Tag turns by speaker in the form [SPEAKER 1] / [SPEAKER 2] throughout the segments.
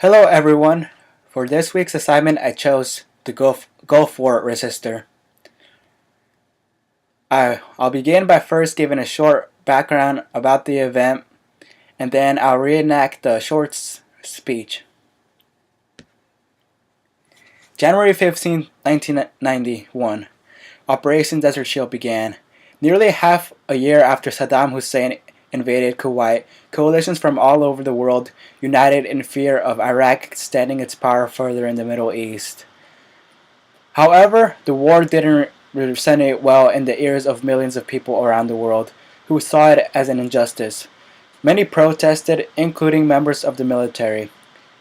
[SPEAKER 1] Hello everyone. For this week's assignment I chose the Gulf War resistor. I'll begin by first giving a short background about the event and then I'll reenact the short speech. January 15, 1991, Operation Desert Shield began. Nearly half a year after Saddam Hussein invaded Kuwait, coalitions from all over the world united in fear of Iraq extending its power further in the Middle East. However, the war didn't resonate well in the ears of millions of people around the world who saw it as an injustice. Many protested, including members of the military.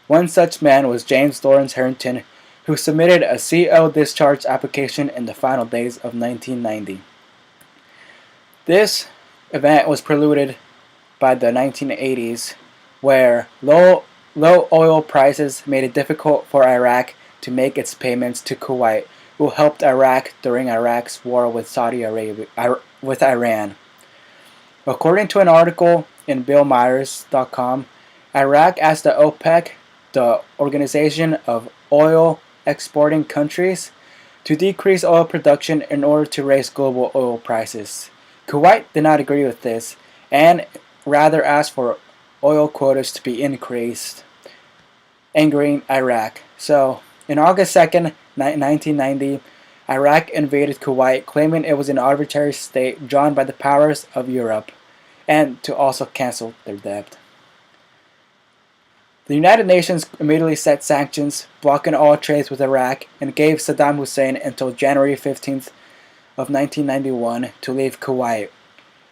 [SPEAKER 1] One such man was James Lawrence Harrington, who submitted a CO discharge application in the final days of 1990. This event was preluded by the 1980s, where low oil prices made it difficult for Iraq to make its payments to Kuwait, who helped Iraq during Iraq's war with Iran. According to an article in BillMyers.com, Iraq asked the OPEC, the Organization of Oil Exporting Countries, to decrease oil production in order to raise global oil prices. Kuwait did not agree with this and rather asked for oil quotas to be increased, angering Iraq. So, on August 2nd, 1990, Iraq invaded Kuwait, claiming it was an arbitrary state drawn by the powers of Europe, and to also cancel their debt. The United Nations immediately set sanctions, blocking all trades with Iraq, and gave Saddam Hussein until January 15th of 1991 to leave Kuwait.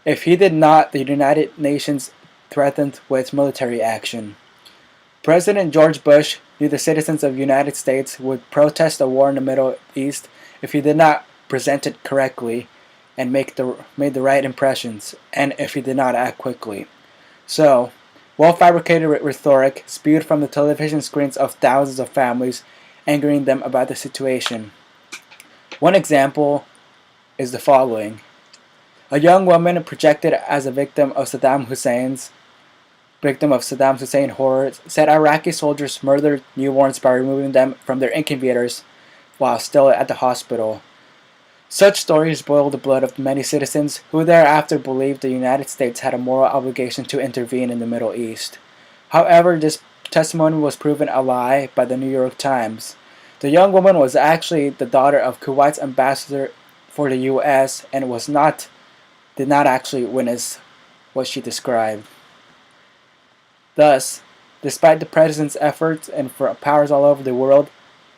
[SPEAKER 1] If he did not, the United Nations threatened with military action. President George Bush knew the citizens of the United States would protest a war in the Middle East if he did not present it correctly and made the right impressions, and if he did not act quickly. So, well-fabricated rhetoric spewed from the television screens of thousands of families, angering them about the situation. One example is the following. A young woman projected as a victim of Saddam Hussein horrors said Iraqi soldiers murdered newborns by removing them from their incubators while still at the hospital. Such stories boiled the blood of many citizens who thereafter believed the United States had a moral obligation to intervene in the Middle East. However, this testimony was proven a lie by the New York Times. The young woman was actually the daughter of Kuwait's ambassador for the U.S. and did not actually witness what she described. Thus, despite the president's efforts and for powers all over the world,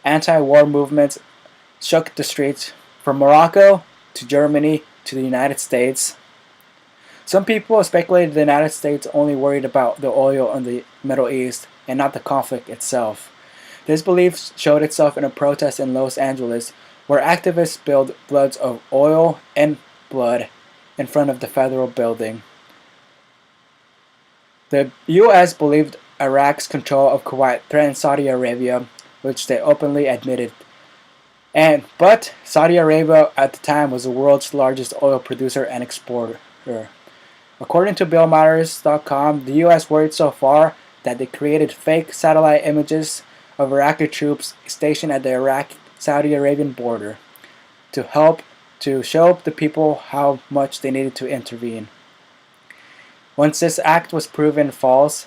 [SPEAKER 1] anti-war movements shook the streets from Morocco to Germany to the United States. Some people speculated the United States only worried about the oil in the Middle East and not the conflict itself. This belief showed itself in a protest in Los Angeles where activists spilled floods of oil and blood in front of the federal building. The U.S. believed Iraq's control of Kuwait threatened Saudi Arabia, which they openly admitted. But Saudi Arabia at the time was the world's largest oil producer and exporter. According to BillMyers.com, the U.S. worried so far that they created fake satellite images of Iraqi troops stationed at the Iraq-Saudi Arabian border to show the people how much they needed to intervene. Once this act was proven false,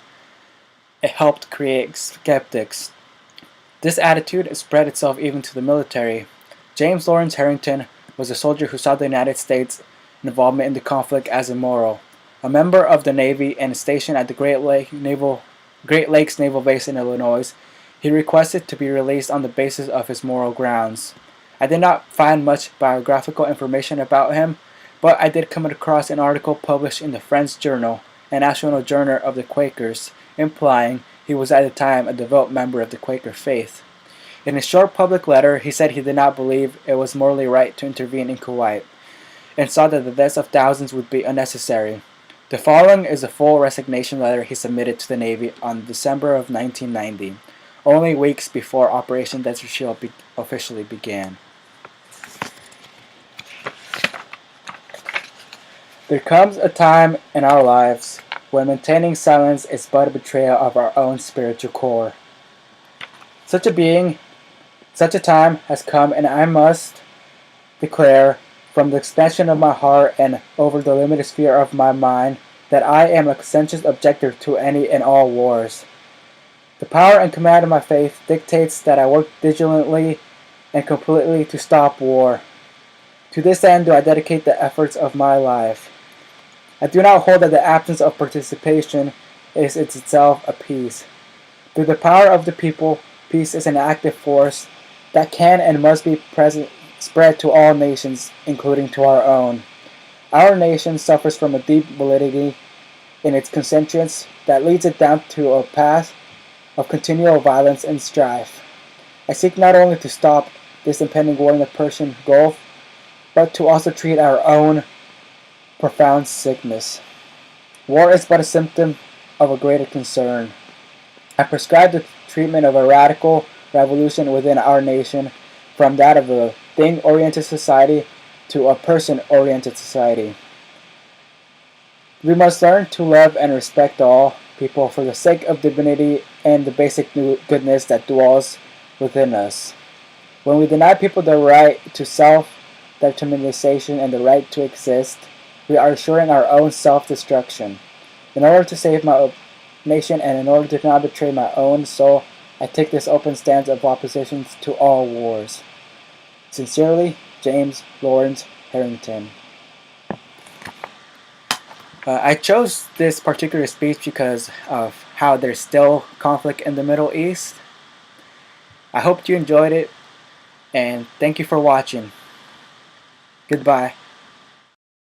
[SPEAKER 1] it helped create skeptics. This attitude spread itself even to the military. James Lawrence Harrington was a soldier who saw the United States' involvement in the conflict as immoral. A member of the Navy and stationed at the Great Lakes Naval Base in Illinois, he requested to be released on the basis of his moral grounds. I did not find much biographical information about him, but I did come across an article published in the Friends Journal, a national journal of the Quakers, implying he was at the time a devout member of the Quaker faith. In his short public letter, he said he did not believe it was morally right to intervene in Kuwait, and saw that the deaths of thousands would be unnecessary. The following is a full resignation letter he submitted to the Navy on December of 1990, only weeks before Operation Desert Shield officially began. There comes a time in our lives when maintaining silence is but a betrayal of our own spiritual core. Such a being, such a time has come, and I must declare from the expansion of my heart and over the limited sphere of my mind that I am a conscientious objector to any and all wars. The power and command of my faith dictates that I work diligently and completely to stop war. To this end do I dedicate the efforts of my life. I do not hold that the absence of participation is itself a peace. Through the power of the people, peace is an active force that can and must be spread to all nations, including to our own. Our nation suffers from a deep validity in its conscience that leads it down to a path of continual violence and strife. I seek not only to stop this impending war in the Persian Gulf, but to also treat our own profound sickness. War is but a symptom of a greater concern. I prescribe the treatment of a radical revolution within our nation from that of a thing-oriented society to a person-oriented society. We must learn to love and respect all people for the sake of dignity and the basic goodness that dwells within us. When we deny people the right to self-determination and the right to exist, we are assuring our own self-destruction. In order to save my nation and in order to not betray my own soul, I take this open stance of opposition to all wars. Sincerely, James Lawrence Harrington. I chose this particular speech because of how there's still conflict in the Middle East. I hope you enjoyed it, and thank you for watching. Goodbye.